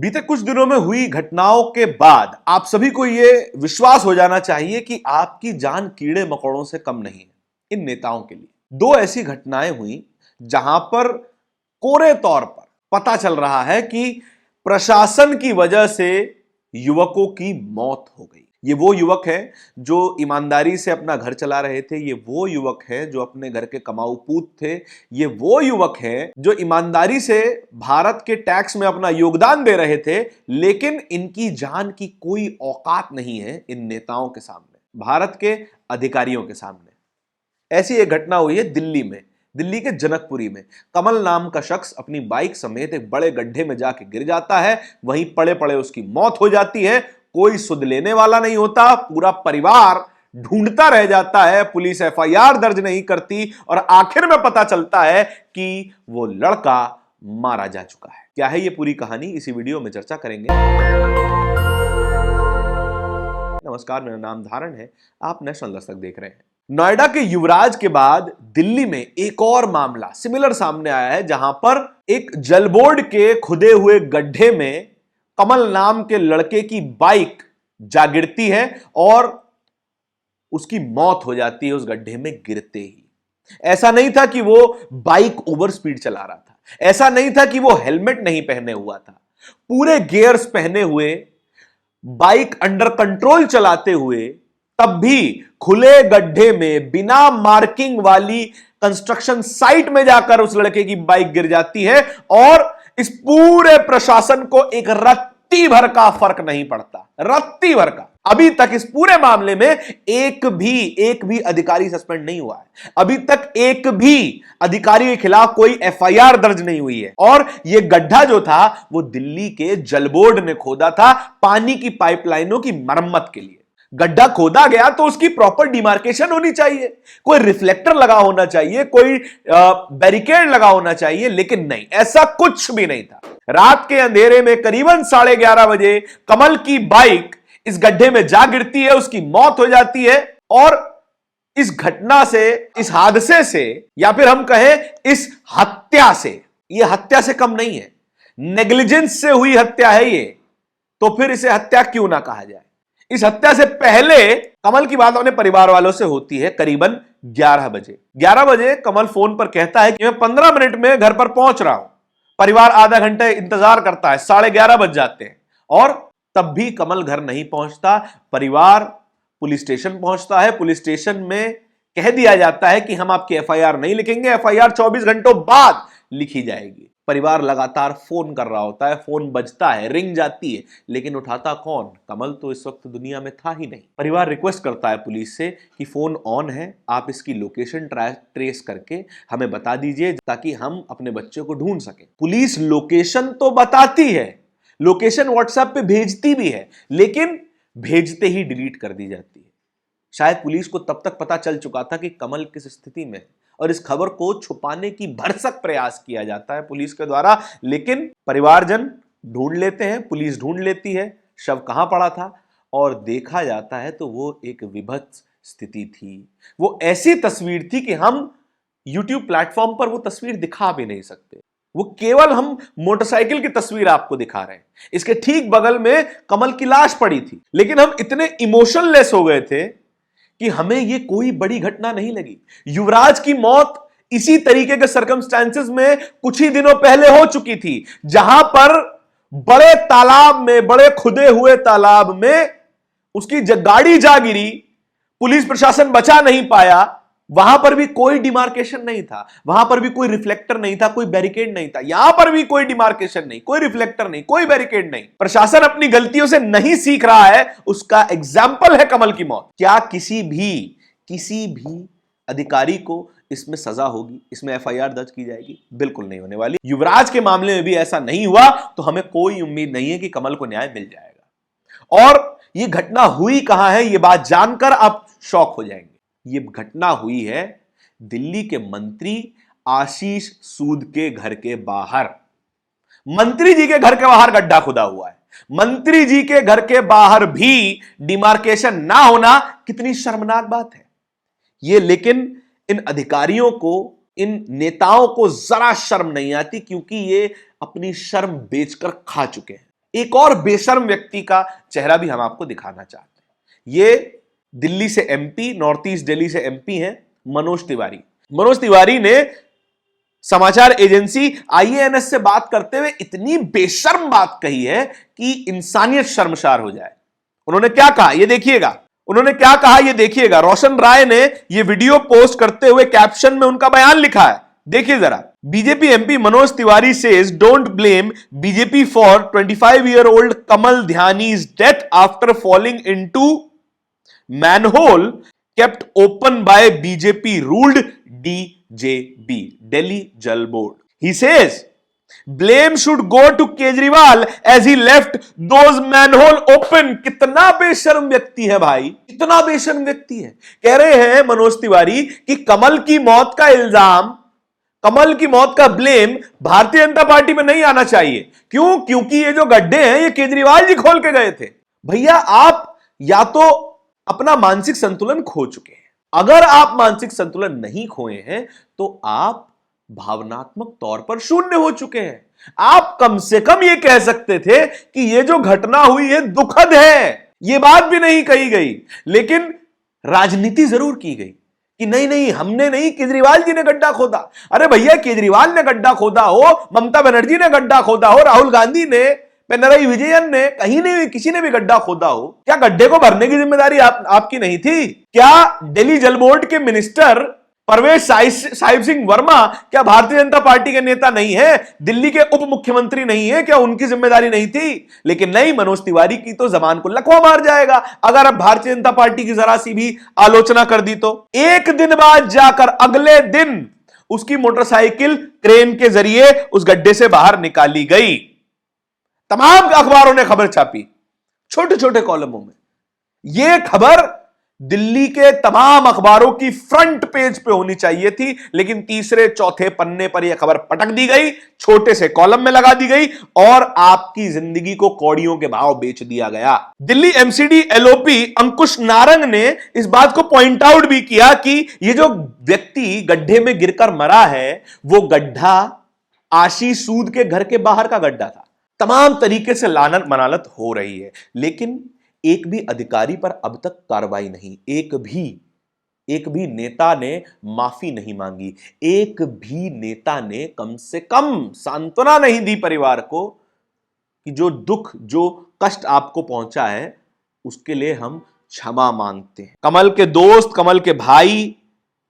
बीते कुछ दिनों में हुई घटनाओं के बाद आप सभी को यह विश्वास हो जाना चाहिए कि आपकी जान कीड़े मकोड़ों से कम नहीं है। इन नेताओं के लिए दो ऐसी घटनाएं हुई जहां पर कोरे तौर पर पता चल रहा है कि प्रशासन की वजह से युवकों की मौत हो गई। ये वो युवक हैं जो ईमानदारी से अपना घर चला रहे थे, ये वो युवक हैं जो अपने घर के कमाऊ पूत थे, ये वो युवक हैं जो ईमानदारी से भारत के टैक्स में अपना योगदान दे रहे थे, लेकिन इनकी जान की कोई औकात नहीं है इन नेताओं के सामने, भारत के अधिकारियों के सामने। ऐसी एक घटना हुई है दिल्ली में, दिल्ली के जनकपुरी में। कमल नाम का शख्स अपनी बाइक समेत एक बड़े गड्ढे में जाके गिर जाता है, वहीं पड़े पड़े उसकी मौत हो जाती है। कोई सुध लेने वाला नहीं होता, पूरा परिवार ढूंढता रह जाता है, पुलिस एफआईआर दर्ज नहीं करती और आखिर में पता चलता है कि वो लड़का मारा जा चुका है। क्या है ये पूरी कहानी, इसी वीडियो में चर्चा करेंगे। नमस्कार, मेरा नाम धारण है, आप नेशनल दस्तक देख रहे हैं। नोएडा के युवराज के बाद दिल्ली में एक और मामला सिमिलर सामने आया है, जहां पर एक जलबोर्ड के खुदे हुए गड्ढे में कमल नाम के लड़के की बाइक जा गिरती है और उसकी मौत हो जाती है उस गड्ढे में गिरते ही। ऐसा नहीं था कि वो बाइक ओवर स्पीड चला रहा था, ऐसा नहीं था कि वो हेलमेट नहीं पहने हुआ था, पूरे गियर्स पहने हुए बाइक अंडर कंट्रोल चलाते हुए तब भी खुले गड्ढे में बिना मार्किंग वाली कंस्ट्रक्शन साइट में जाकर उस लड़के की बाइक गिर जाती है और इस पूरे प्रशासन को एक रत्ती भर का फर्क नहीं पड़ता, रत्ती भर का। अभी तक इस पूरे मामले में एक भी अधिकारी सस्पेंड नहीं हुआ है, अभी तक एक भी अधिकारी के खिलाफ कोई एफआईआर दर्ज नहीं हुई है। और यह गड्ढा जो था वो दिल्ली के जल बोर्ड ने खोदा था पानी की पाइपलाइनों की मरम्मत के लिए। गड्ढा खोदा गया तो उसकी प्रॉपर डिमार्केशन होनी चाहिए, कोई रिफ्लेक्टर लगा होना चाहिए, कोई बैरिकेड लगा होना चाहिए, लेकिन नहीं, ऐसा कुछ भी नहीं था। रात के अंधेरे में करीबन 11:30 बजे कमल की बाइक इस गड्ढे में जा गिरती है, उसकी मौत हो जाती है। और इस घटना से, इस हादसे से, या फिर हम कहें इस हत्या से, यह हत्या से कम नहीं है, नेग्लिजेंस से हुई हत्या है ये, तो फिर इसे हत्या क्यों ना कहा जाए। इस हत्या से पहले कमल की बात अपने परिवार वालों से होती है करीबन 11 बजे। 11 बजे कमल फोन पर कहता है कि मैं 15 मिनट में घर पर पहुंच रहा हूं। परिवार आधा घंटे इंतजार करता है, 11:30 बज जाते हैं और तब भी कमल घर नहीं पहुंचता। परिवार पुलिस स्टेशन पहुंचता है, पुलिस स्टेशन में कह दिया जाता है कि हम आपकी एफआईआर नहीं लिखेंगे, एफआईआर 24 घंटों बाद लिखी जाएगी। परिवार लगातार फोन कर रहा होता है, फोन बजता है, रिंग जाती है, लेकिन उठाता कौन? कमल तो इस वक्त दुनिया में था ही नहीं। परिवार रिक्वेस्ट करता है पुलिस से कि फोन ऑन है, आप इसकी लोकेशन ट्रेस करके हमें बता दीजिए ताकि हम अपने बच्चे को ढूंढ सकें। पुलिस लोकेशन तो बताती है, लोकेशन व्हाट्सएप पे भेजती भी है, लेकिन भेजते ही डिलीट कर दी जाती है। शायद पुलिस को तब तक पता चल चुका था कि कमल किस स्थिति में, और इस खबर को छुपाने की भरसक प्रयास किया जाता है पुलिस के द्वारा, लेकिन परिवारजन ढूंढ लेते हैं, पुलिस ढूंढ लेती है शव कहां पड़ा था, और देखा जाता है तो वो एक विभत्स स्थिति थी। वो ऐसी तस्वीर थी कि हम YouTube प्लेटफॉर्म पर वो तस्वीर दिखा भी नहीं सकते। वो केवल हम मोटरसाइकिल की तस्वीर आपको दिखा रहे हैं, इसके ठीक बगल में कमल की लाश पड़ी थी, लेकिन हम इतने इमोशनलेस हो गए थे कि हमें ये कोई बड़ी घटना नहीं लगी। युवराज की मौत इसी तरीके के सर्कमस्टेंसेस में कुछ ही दिनों पहले हो चुकी थी, जहां पर बड़े तालाब में, बड़े खुदे हुए तालाब में उसकी गाड़ी जा गिरी, पुलिस प्रशासन बचा नहीं पाया। वहां पर भी कोई डिमार्केशन नहीं था, वहां पर भी कोई रिफ्लेक्टर नहीं था, कोई बैरिकेड नहीं था। यहां पर भी कोई डिमार्केशन नहीं, कोई रिफ्लेक्टर नहीं, कोई बैरिकेड नहीं। प्रशासन अपनी गलतियों से नहीं सीख रहा है, उसका एग्जाम्पल है कमल की मौत। क्या किसी भी अधिकारी को इसमें सजा होगी, इसमें एफआईआर दर्ज की जाएगी? बिल्कुल नहीं होने वाली। युवराज के मामले में भी ऐसा नहीं हुआ, तो हमें कोई उम्मीद नहीं है कि कमल को न्याय मिल जाएगा। और यह घटना हुई कहां है, यह बात जानकर आप शॉक हो जाएंगे। ये घटना हुई है दिल्ली के मंत्री आशीष सूद के घर के बाहर। मंत्री जी के घर के बाहर गड्ढा खुदा हुआ है। मंत्री जी के घर के बाहर भी डिमार्केशन ना होना कितनी शर्मनाक बात है ये। लेकिन इन अधिकारियों को, इन नेताओं को जरा शर्म नहीं आती, क्योंकि ये अपनी शर्म बेचकर खा चुके हैं। एक और बेशर्म व्यक्ति का चेहरा भी हम आपको दिखाना चाहते हैं। ये दिल्ली से एमपी, नॉर्थ ईस्ट दिल्ली से एमपी हैं मनोज तिवारी। मनोज तिवारी ने समाचार एजेंसी आईएएनएस से बात करते हुए इतनी बेशर्म बात कही है कि इंसानियत शर्मसार हो जाए। उन्होंने क्या कहा ये देखिएगा। उन्होंने क्या कहा ये देखिएगा। रोशन राय ने ये वीडियो पोस्ट करते हुए कैप्शन में उनका बयान लिखा है, देखिए जरा। BJP MP Manoj Tiwari says don't blame BJP for 25-year-old Kamal Dhyani's death after falling into manhole kept open by BJP ruled DJB Delhi Jal board. He says blame should go to Kejriwal as he left those manhole open। कितना बेशर्म व्यक्ति है भाई, कितना बेशर्म व्यक्ति है। कह रहे हैं मनोज तिवारी कि कमल की मौत का इल्जाम, कमल की मौत का ब्लेम भारतीय जनता पार्टी में नहीं आना चाहिए। क्यों? क्योंकि ये जो गड्ढे हैं ये केजरीवाल जी खोल के गए थे। भैया आप या तो अपना मानसिक संतुलन खो चुके हैं। अगर आप मानसिक संतुलन नहीं खोए हैं तो आप भावनात्मक तौर पर शून्य हो चुके हैं। आप कम से कम ये कह सकते थे कि ये जो घटना हुई है दुखद है। ये बात भी नहीं कही गई, लेकिन राजनीति जरूर की गई कि नहीं नहीं हमने नहीं, केजरीवाल जी ने गड्ढा खोदा। अरे भैया केजरीवाल ने गड्ढा खोदा हो, ममता बनर्जी ने गड्ढा खोदा हो, राहुल गांधी ने, पिनराई विजयन ने, कहीं नहीं किसी ने भी गड्ढा खोदा हो, क्या गड्ढे को भरने की जिम्मेदारी आपकी नहीं थी? क्या दिल्ली जल बोर्ड के मिनिस्टर परवेश साहिब सिंह वर्मा क्या भारतीय जनता पार्टी के नेता नहीं है? दिल्ली के उप मुख्यमंत्री नहीं है? क्या उनकी जिम्मेदारी नहीं थी? लेकिन नहीं, मनोज तिवारी की तो जबान को लकवा मार जाएगा अगर अब भारतीय जनता पार्टी की जरा सी भी आलोचना कर दी तो। एक दिन बाद जाकर अगले दिन उसकी मोटरसाइकिल क्रेन के जरिए उस गड्ढे से बाहर निकाली गई। तमाम अखबारों ने खबर छापी, छोटे छोटे कॉलमों में। यह खबर दिल्ली के तमाम अखबारों की फ्रंट पेज पे होनी चाहिए थी, लेकिन तीसरे चौथे पन्ने पर यह खबर पटक दी गई, छोटे से कॉलम में लगा दी गई और आपकी जिंदगी को कौड़ियों के भाव बेच दिया गया। दिल्ली एमसीडी एलओपी अंकुश नारंग ने इस बात को पॉइंट आउट भी किया कि यह जो व्यक्ति गड्ढे में गिरकर मरा है वो गड्ढा आशीष सूद के घर के बाहर का गड्ढा था। तमाम तरीके से लानत मनालत हो रही है, लेकिन एक भी अधिकारी पर अब तक कार्रवाई नहीं। एक भी नेता ने माफी नहीं मांगी। एक भी नेता ने कम से कम सांत्वना नहीं दी परिवार को कि जो दुख, जो कष्ट आपको पहुंचा है उसके लिए हम क्षमा मांगते हैं। कमल के दोस्त, कमल के भाई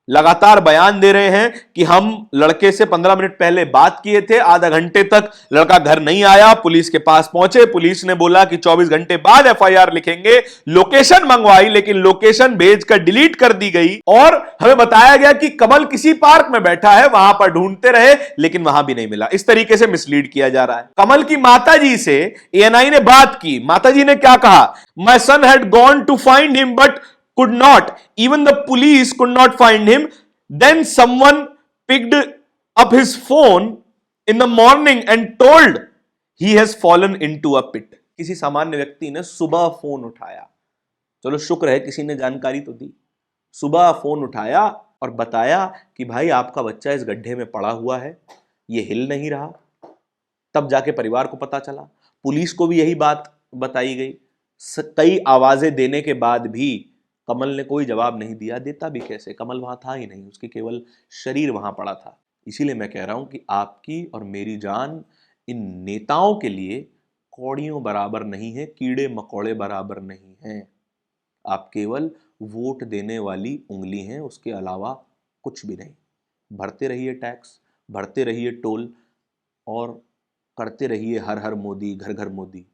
लगातार बयान दे रहे हैं कि हम लड़के से 15 मिनट पहले बात किए थे, आधा घंटे तक लड़का घर नहीं आया, पुलिस के पास पहुंचे, पुलिस ने बोला कि 24 घंटे बाद एफआईआर लिखेंगे, लोकेशन मंगवाई लेकिन लोकेशन भेजकर डिलीट कर दी गई और हमें बताया गया कि कमल किसी पार्क में बैठा है, वहां पर ढूंढते रहे लेकिन वहां भी नहीं मिला। इस तरीके से मिसलीड किया जा रहा है। कमल की माताजी से एएनआई ने बात की। माताजी ने क्या कहा? My son had gone to find him but could not, even the police could not find him. Then someone picked up his phone in the morning and told he has fallen into a pit. किसी सामान्य व्यक्ति ने सुबह phone उठाया, चलो शुक्र है किसी ने जानकारी तो दी, सुबह फोन उठाया और बताया कि भाई आपका बच्चा इस गड्ढे में पड़ा हुआ है, ये हिल नहीं रहा। तब जाके परिवार को पता चला, पुलिस को भी यही बात बताई गई। कई आवाजें देने के बाद भी कमल ने कोई जवाब नहीं दिया। देता भी कैसे? कमल वहां था ही नहीं, उसके केवल शरीर वहां पड़ा था। इसीलिए मैं कह रहा हूं कि आपकी और मेरी जान इन नेताओं के लिए कौड़ियों बराबर नहीं है, कीड़े मकोड़े बराबर नहीं है। आप केवल वोट देने वाली उंगली हैं, उसके अलावा कुछ भी नहीं। भरते रहिए टैक्स, भरते रहिए टोल और करते रहिए हर हर मोदी, घर घर मोदी,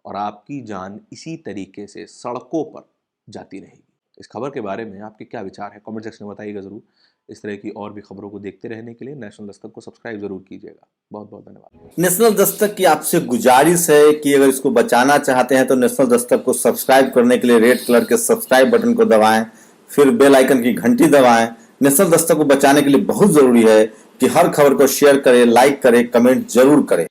और आपकी जान इसी तरीके से सड़कों पर जाती रहेगी। इस खबर के बारे में आपके क्या विचार है कमेंट सेक्शन में बताइएगा जरूर। इस तरह की और भी खबरों को देखते रहने के लिए नेशनल दस्तक को सब्सक्राइब जरूर कीजिएगा। बहुत बहुत धन्यवाद। नेशनल दस्तक की आपसे गुजारिश है कि अगर इसको बचाना चाहते हैं तो नेशनल दस्तक को सब्सक्राइब करने के लिए रेड कलर के सब्सक्राइब बटन को दबाएं, फिर बेल आइकन की घंटी दबाएं। नेशनल दस्तक को बचाने के लिए बहुत जरूरी है कि हर खबर को शेयर करें, लाइक करें, कमेंट जरूर करें।